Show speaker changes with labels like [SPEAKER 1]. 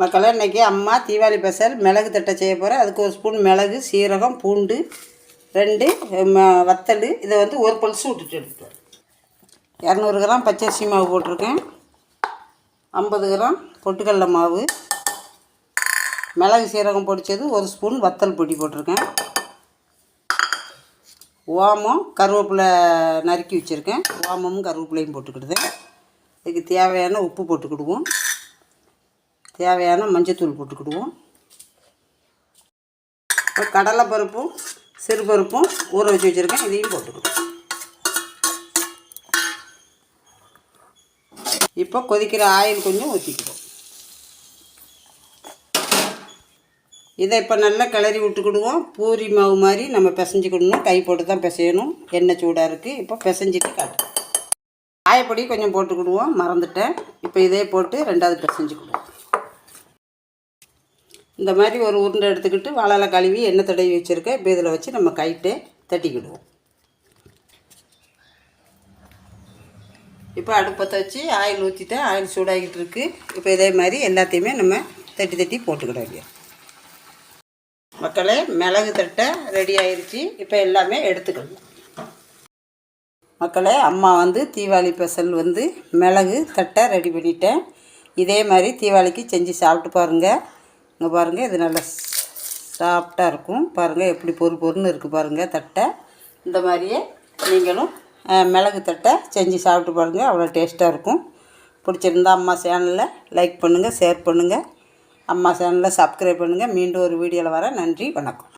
[SPEAKER 1] மக்களே, இன்றைக்கி அம்மா தீபாவளி ஸ்பெஷல் மிளகு தட்டை செய்ய போகிறேன். அதுக்கு ஒரு ஸ்பூன் மிளகு, சீரகம், பூண்டு, 2 வத்தல். இதை வந்து ஒரு பல்ஸு விட்டுட்டு எடுத்துட்டு 200 கிராம் பச்சரிசி மாவு போட்டிருக்கேன். 50 கிராம் பொட்டுக்கடலை மாவு, மிளகு சீரகம் பொடிச்சது, ஒரு ஸ்பூன் வத்தல் பொடி போட்டிருக்கேன். ஓமம், கருவேப்பிலை நறுக்கி வச்சுருக்கேன். ஓமமும் கருவேப்பிலையும் போட்டுக்கிடுதேன். இதுக்கு தேவையான உப்பு போட்டுக்கிடுவோம். தேவையான மஞ்சத்தூள் போட்டுக்கிடுவோம். இப்போ கடலைப்பருப்பும் சிறுபருப்பும் ஊற வச்சு வச்சுருக்கேன். இதையும் போட்டுக்கிடுவோம். இப்போ கொதிக்கிற ஆயில் கொஞ்சம் ஊற்றிக்கிடுவோம். இதை இப்போ நல்லா கிளறி விட்டுக்கிடுவோம். பூரி மாவு மாதிரி நம்ம பிசைஞ்சிக்கிடணும். கை போட்டு தான் பிசையணும். எண்ணெய் சூடாக இருக்குது. இப்போ பிசைஞ்சிட்டு காட்டு. காயப்பொடி கொஞ்சம் போட்டுக்கிடுவோம், மறந்துட்டேன். இப்போ இதே போட்டு 2வது பிசைஞ்சிக்கிடுவோம். இந்த மாதிரி ஒரு உருண்டை எடுத்துக்கிட்டு வாழை கழுவி எண்ணெய் தடவி வச்சுருக்கேன். இப்போ இதில் வச்சு நம்ம கைட்டே தட்டிக்கிடுவோம். இப்போ அடுப்பத்தை வச்சு ஆயில் ஊற்றிட்டேன். ஆயில் சூடாகிட்டு இருக்குது. இப்போ இதே மாதிரி எல்லாத்தையுமே நம்ம தட்டி தட்டி போட்டுக்கிட வேண்டியது. மக்களே, மிளகு தட்டை ரெடி ஆயிடுச்சு. இப்போ எல்லாமே எடுத்துக்கணும். மக்களே, அம்மா வந்து தீபாவளி ஸ்பெஷல் வந்து மிளகு தட்டை ரெடி பண்ணிட்டேன். இதே மாதிரி தீபாவளிக்கு செஞ்சு சாப்பிட்டு பாருங்கள். இங்கே பாருங்கள், இது நல்லா சாஃப்டாக இருக்கும். பாருங்கள் எப்படி பொறுன்னு இருக்குது பாருங்கள் தட்டை. இந்த மாதிரியே நீங்களும் மிளகு தட்டை செஞ்சு சாப்பிட்டு பாருங்கள். அவ்வளோ டேஸ்ட்டாக இருக்கும். பிடிச்சிருந்தா அம்மா சேனலில் லைக் பண்ணுங்கள், ஷேர் பண்ணுங்கள். அம்மா சேனலில் சப்ஸ்கிரைப் பண்ணுங்கள். மீண்டும் ஒரு வீடியோவில் வரேன். நன்றி, வணக்கம்.